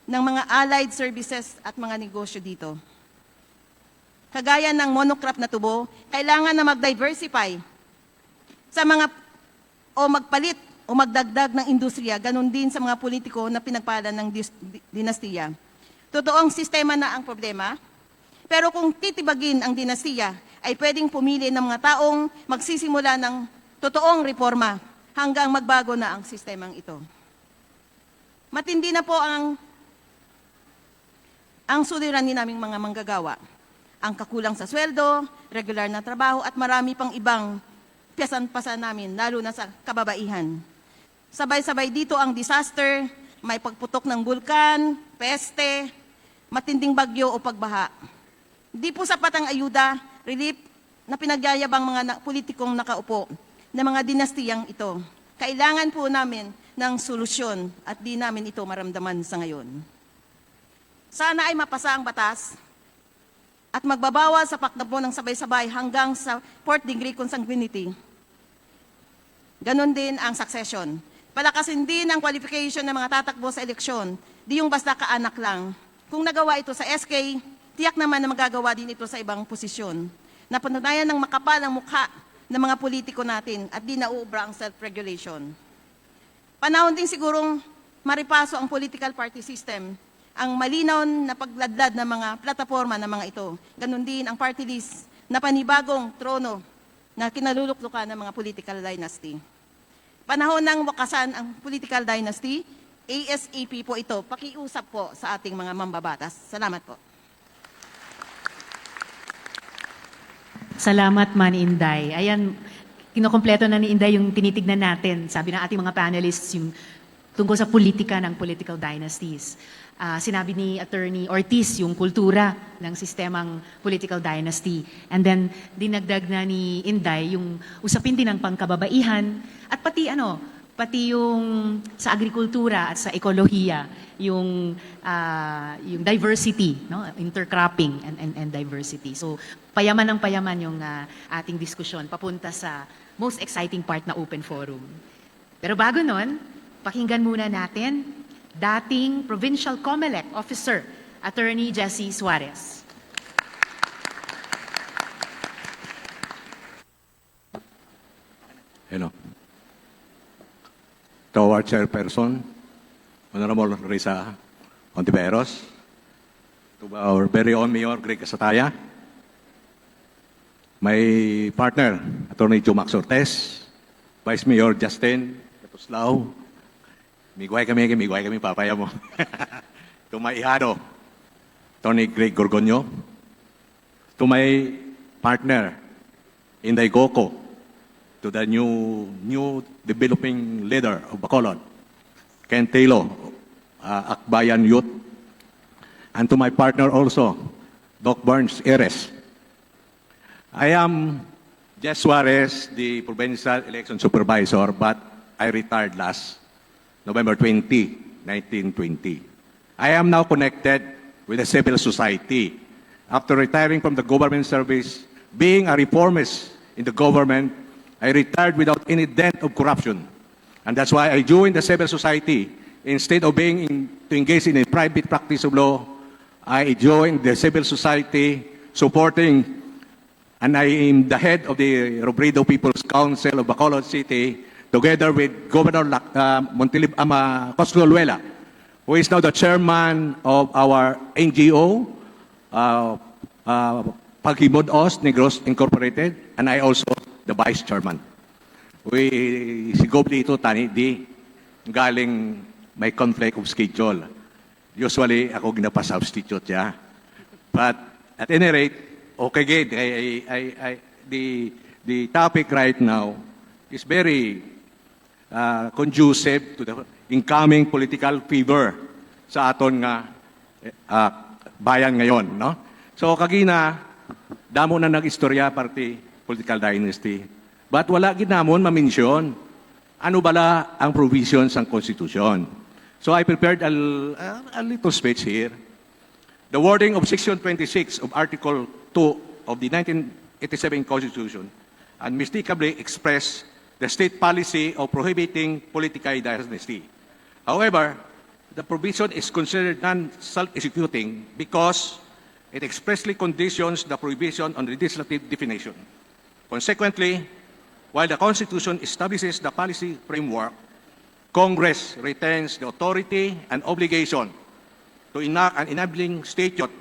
ng mga allied services at mga negosyo dito. Kagaya ng monocrop na tubo, kailangan na mag-diversify sa mga o magpalit o magdagdag ng industriya, ganun din sa mga politiko na pinagpala ng dinastiya. Totoong sistema na ang problema, pero kung titibagin ang dinastiya, ay pwedeng pumili ng mga taong magsisimula ng totoong reforma hanggang magbago na ang sistemang ito. Matindi na po ang suliranin naming mga manggagawa. Ang kakulang sa sweldo, regular na trabaho at marami pang ibang piyasan-pasan namin, lalo na sa kababaihan. Sabay-sabay dito ang disaster, may pagputok ng bulkan, peste, matinding bagyo o pagbaha. Di po sapat ang ayuda, relief na pinagyayabang mga politikong nakaupo ng mga dinastiyang ito. Kailangan po namin ng solusyon at di namin ito maramdaman sa ngayon. Sana ay mapasa ang batas at magbabawa sa pakdabo ng sabay-sabay hanggang sa 4th degree consanguinity. Ganon din ang succession. Palakasin din ang qualification ng mga tatakbo sa eleksyon, di yung basta kaanak lang. Kung nagawa ito sa SK, tiyak naman na magagawa din ito sa ibang posisyon. Napatunayan ng makapal ang mukha ng mga politiko natin at di nauubra ang self-regulation. Panahon din sigurong maripaso ang political party system, ang malinaw na pagladlad ng mga plataforma ng mga ito. Ganon din ang party list na panibagong trono na kinaluluklukan ng mga political dynasty. Panahon ng wakasan ang political dynasty, ASAP po ito. Pakiusap po sa ating mga mambabatas. Salamat po. Salamat, Man Inday. Ayan, kinokompleto na ni Inday yung tinitignan natin. Sabi ng ating mga panelists, yung tungkol sa politika ng political dynasties. Sinabi ni Attorney Ortiz yung kultura ng sistemang political dynasty. And then, dinagdag na ni Inday yung usapin din ng pangkababaihan at pati yung sa agrikultura at sa ekolohiya, yung diversity, no? Intercropping and diversity. So, payaman ng payaman yung ating diskusyon papunta sa most exciting part na open forum. Pero bago nun, pakinggan muna natin dating Provincial COMELEC Officer, Attorney Jessie Suarez. Hello. To our chairperson, Honorable Risa Ontiveros, to our very own Mayor Greg Casataya, my partner, Attorney Jomax Ortez, Vice Mayor Justin Catuslao, miguay kami, papaya mo. To my ihado, Tony Greg Gorgonio, to my partner, Inday Goko, to the new developing leader of Bacolod, Ken Taylor, Akbayan Youth, and to my partner also, Doc Burns Eres. I am Jess Suarez, the Provincial Election Supervisor, but I retired last November 20, 1920. I am now connected with the civil society. After retiring from the government service, being a reformist in the government, I retired without any dent of corruption. And that's why I joined the civil society. Instead of being to engage in a private practice of law, I joined the civil society supporting, and I am the head of the Robredo People's Council of Bacolod City, together with Governor Coscoluela, who is now the chairman of our NGO, Paghimod Os Negros Incorporated, and I also the vice chairman. Si Gob dito, tani, di galing may conflict of schedule. Usually, ako ginapa-substitute siya. But at any rate, okay, good. The topic right now is very conducive to the incoming political fever sa aton nga bayan ngayon, no? So kagina damo na nag-istorya party political dynasty. But wala gid namon ma-mention ano bala ang provisions ng Constitution. So I prepared a little speech here. The wording of Section 26 of Article 2 of the 1987 Constitution unmistakably express the state policy of prohibiting political dynasty. However, the provision is considered non-self-executing because it expressly conditions the prohibition on legislative definition. Consequently, while the Constitution establishes the policy framework, Congress retains the authority and obligation to enact an enabling statute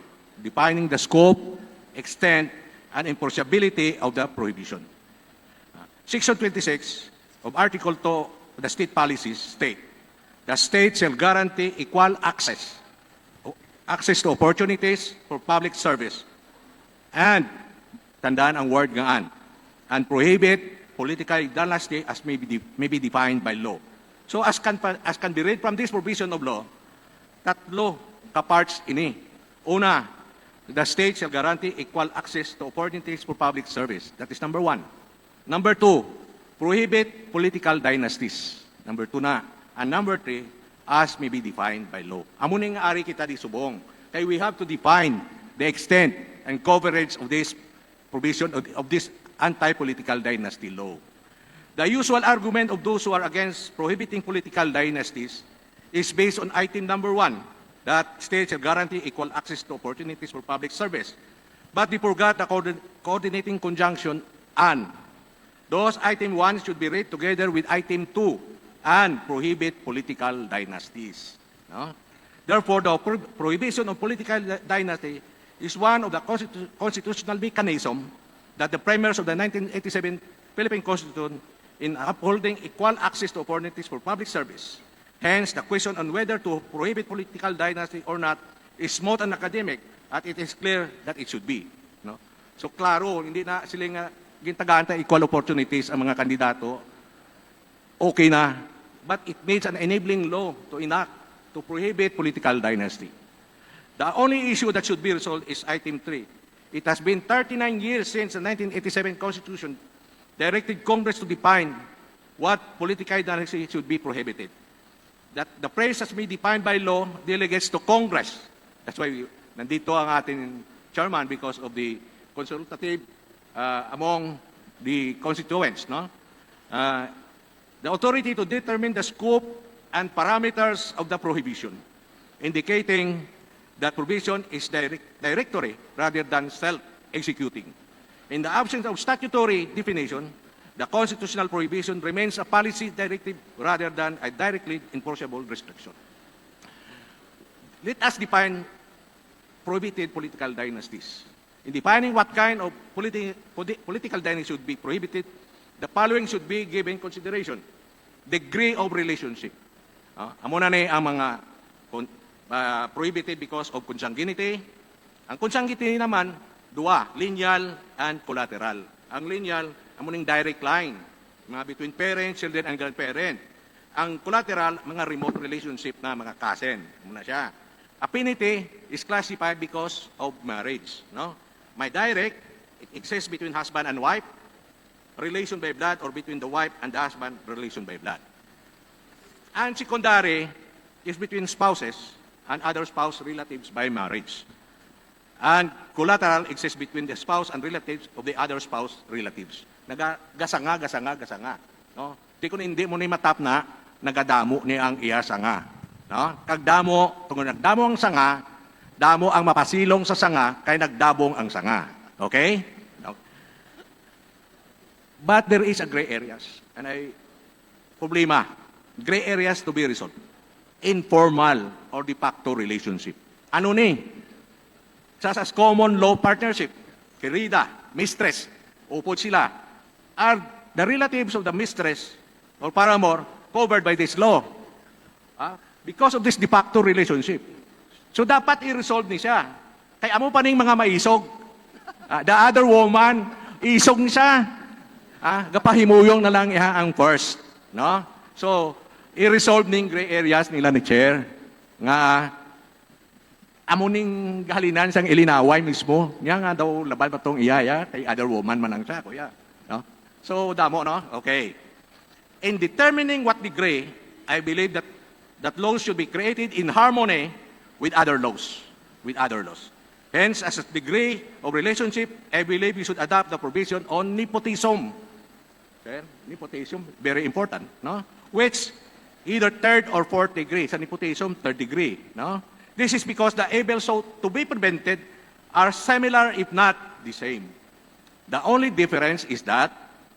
defining the scope, extent, and enforceability of the prohibition. Section 26 of Article 2 of the state policies state, the state shall guarantee equal access to opportunities for public service, and, tandaan ang word nga and prohibit political dynasty as may be defined by law. So as can be read from this provision of law, tatlo ka-parts ini. Una, the state shall guarantee equal access to opportunities for public service. That is number 1. Number 2, prohibit political dynasties. Number 2 na. And number 3, as may be defined by law. Amo ning ari kita di subong. Kaya we have to define the extent and coverage of this provision of this anti-political dynasty law. The usual argument of those who are against prohibiting political dynasties is based on item number 1, that states shall guarantee equal access to opportunities for public service. But they forgot the coordinating conjunction and. Those item 1 should be read together with item 2 and prohibit political dynasties. No? Therefore, the prohibition of political dynasty is one of the constitutional mechanisms that the premiers of the 1987 Philippine Constitution in upholding equal access to opportunities for public service. Hence, the question on whether to prohibit political dynasty or not is smooth and academic, at it is clear that it should be. No? So, klaro, hindi na silang gintagaan equal opportunities ang mga kandidato. Okay na. But it needs an enabling law to enact to prohibit political dynasty. The only issue that should be resolved is item 3. It has been 39 years since the 1987 Constitution directed Congress to define what political dynasty should be prohibited. That the phrase has been defined by law delegates to Congress. That's why nandito ang ating chairman because of the consultative among the constituents, no? The authority to determine the scope and parameters of the prohibition, indicating that provision is directory rather than self-executing. In the absence of statutory definition, the constitutional prohibition remains a policy directive rather than a directly enforceable restriction. Let us define prohibited political dynasties. In defining what kind of political dynasty should be prohibited, the following should be given consideration. Degree of relationship. Amo na ni ang mga prohibited because of consanguinity. Ang consanguinity naman, dua, lineal and collateral. Ang lineal, amo ning direct line, mga between parents, children, and grandparent. Ang collateral, mga remote relationship na mga cousin. Muna siya. Affinity is classified because of marriage. No? My direct, it exists between husband and wife, relation by blood, or between the wife and the husband, relation by blood. And secondary is between spouses and other spouse relatives by marriage. And collateral exists between the spouse and relatives of the other spouse relatives. Gasanga. No? Di ko hindi mo ni matap na nagadamo ni ang iya sanga. No? Kagdamo, kung nagdamo ang sanga, damo ang mapasilong sa sanga, kay nagdabong ang sanga. Okay? No? But there is a gray areas. And problema, gray areas to be resolved. Informal or de facto relationship. Ano ni? Sa common law partnership, querida, mistress, upod sila, are the relatives of the mistress or paramour covered by this law? Because of this de facto relationship. So dapat i-resolve ni siya. Kaya amo pa ning mga maisog. The other woman, isog ni siya. Gapahimuyong na lang iha ang first. No? So, i-resolve ning gray areas nila ni Chair. Nga, amo ning gahalinan sang ilinaway mismo. Nga nga daw laban pa tong iya, kay other woman man ang siya, kuya. No? So, damo, no? Okay. In determining what the gray, I believe that laws should be created in harmony with other laws. With other laws. Hence, as a degree of relationship, I believe we should adopt the provision on nepotism. Okay? Nepotism, very important, no? Which either third or fourth degree. Sa nepotism, third degree, no? This is because the evils so to be prevented are similar, if not the same. The only difference is that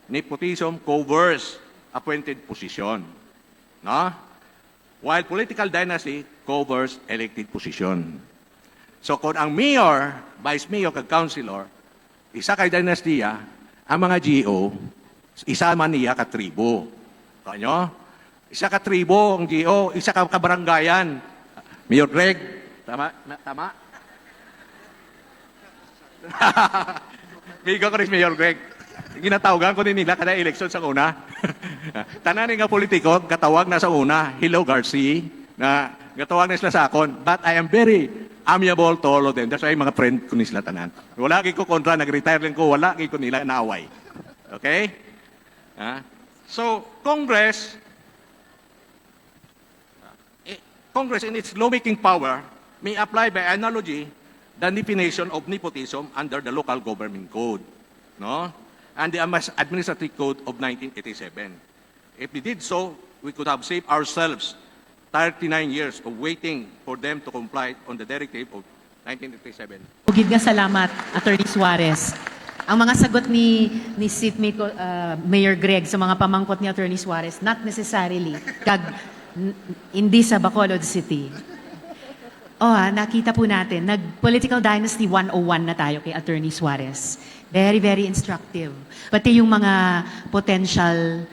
nepotism covers appointed position, no? While political dynasty covers elected position. So kung ang mayor, vice mayor, kag councilor, isa kay dynastiya, ang mga GO, isa man niya ka tribo. Kanyo? Isa ka tribo ang GO, isa ka kabaranggayan. Mayor Greg, tama? Tama? Migo ko rin Mayor Greg. Ginatawagan ko din nila kada eleksyon sa una. Tanan nga politiko, katawag na sa una, Hello Garcia, na gatawag na sila sa akon. But I am very amiable to all of them. That's why mga friend ko ni sila tanan. Wala kay ko kontra, nag-retire lang ko, wala kay ko nila naaway. Okay? So, Congress in its lawmaking power may apply by analogy the definition of nepotism under the local government code, no? And the administrative code of 1987. If we did so, we could have saved ourselves 39 years of waiting for them to comply on the directive of 1987. Ugid nga salamat, Attorney Suarez. Ang mga sagot ni seatmate ko, Mayor Greg sa mga pamangkot ni Attorney Suarez, not necessarily hindi sa Bacolod City. Nakita po natin, nag-Political Dynasty 101 na tayo kay Attorney Suarez. Very, very instructive. Pati yung mga potential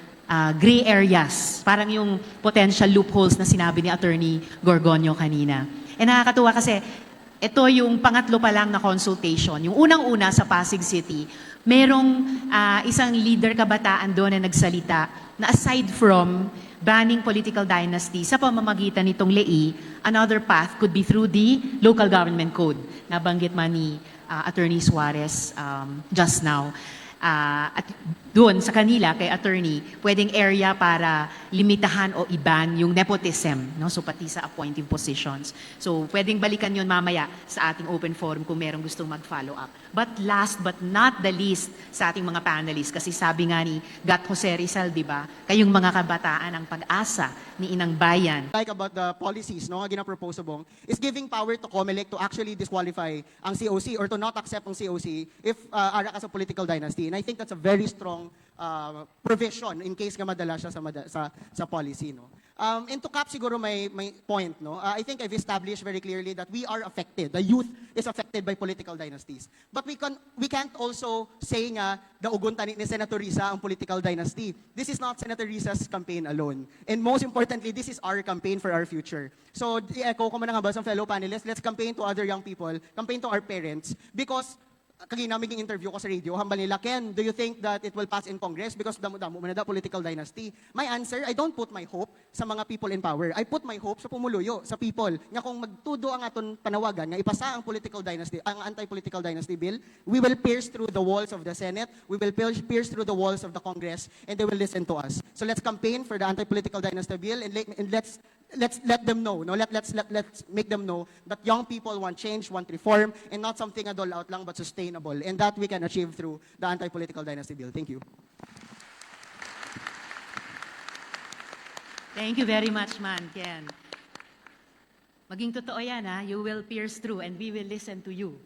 gray areas, parang yung potential loopholes na sinabi ni Attorney Gorgonio kanina. Nakakatuwa kasi ito yung pangatlo pa lang na consultation. Yung unang-una sa Pasig City, merong isang leader kabataan doon na nagsalita na aside from banning political dynasty sa pamamagitan nitong lei, another path could be through the local government code. Nabanggit man ni Attorney Suarez just now. At doon sa kanila, kay attorney, pwedeng area para limitahan o iban yung nepotism, no? So pati sa appointive positions. So pwedeng balikan yun mamaya sa ating open forum kung merong gustong mag-follow up. But last but not the least sa ating mga panelists, kasi sabi nga ni Gat Jose Rizal, di ba, kayong mga kabataan ang pag-asa ni Inang Bayan. Like about the policies, no, nga ginapropose bong, is giving power to COMELEC to actually disqualify ang COC or to not accept ang COC if ara ka sa political dynasty. And I think that's a very strong provision in case nga madala siya sa policy, no. And to cap siguro my point, no. I think I've established very clearly that we are affected. The youth is affected by political dynasties. But we can't also say nga dauguntan ni Senator Risa ang political dynasty. This is not Senator Risa's campaign alone. And most importantly, this is our campaign for our future. So, i-echo ko man nga ba sa fellow panelists, let's campaign to other young people, campaign to our parents, because kagina maging interview ko sa radio, hambal nila, Ken, do you think that it will pass in Congress because damo-damo man na political dynasty? My answer, I don't put my hope sa mga people in power. I put my hope sa pumuluyo, sa people. Nga kung magtudo ang aton panawagan, nga ipasa ang political dynasty, ang anti-political dynasty bill, we will pierce through the walls of the Senate, we will pierce through the walls of the Congress, and they will listen to us. So let's campaign for the anti-political dynasty bill, and let's let them know, no? Let's make them know that young people want change, want reform, and not something adol out lang but sustainable. And that we can achieve through the anti-political dynasty bill. Thank you. Thank you very much, man, Ken. Maging totoo yan, ha? You will pierce through and we will listen to you.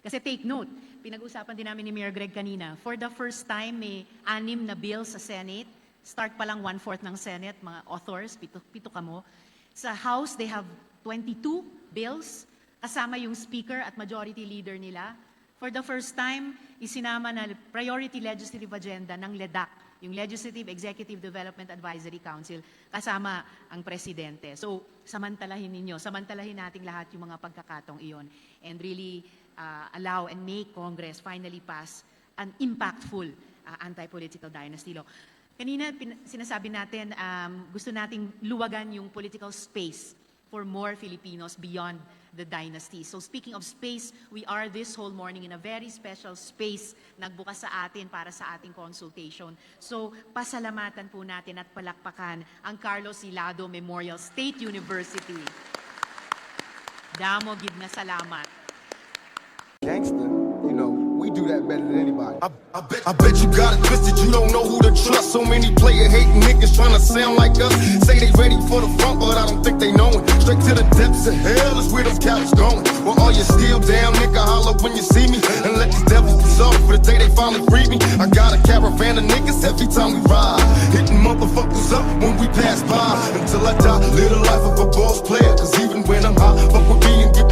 Kasi take note, pinag-usapan din namin ni Mayor Greg kanina, for the first time, may 6 na bill sa Senate, start pa lang 1/4 ng Senate, mga authors, pito kamo. Sa House, they have 22 bills, kasama yung Speaker at Majority Leader nila. For the first time, isinama na priority legislative agenda ng LEDAC, yung Legislative Executive Development Advisory Council, kasama ang Presidente. So, samantalahin natin lahat yung mga pagkakataong iyon and really allow and make Congress finally pass an impactful anti-political dynasty law. Kanina sinasabi natin, gusto nating luwagan yung political space for more Filipinos beyond the dynasty. So speaking of space, we are this whole morning in a very special space nagbukas sa atin para sa ating consultation. So pasalamatan po natin at palakpakan ang Carlos Hilado Memorial State University. Damo gid na salamat. Gangster, you know, we do that better than anybody. I bet you got it twisted, you don't know who to trust. So many player hating niggas trying to sound like us. Say they ready for the front, but I don't think they know it. Straight to the depths of hell is where them cowards going. Well, all you still down, nigga, holler when you see me. And let these devils be sorry for the day they finally free me. I got a caravan of niggas every time we ride. Hitting motherfuckers up when we pass by. Until I die, live the life of a boss player. Cause even when I'm high, fuck with me and get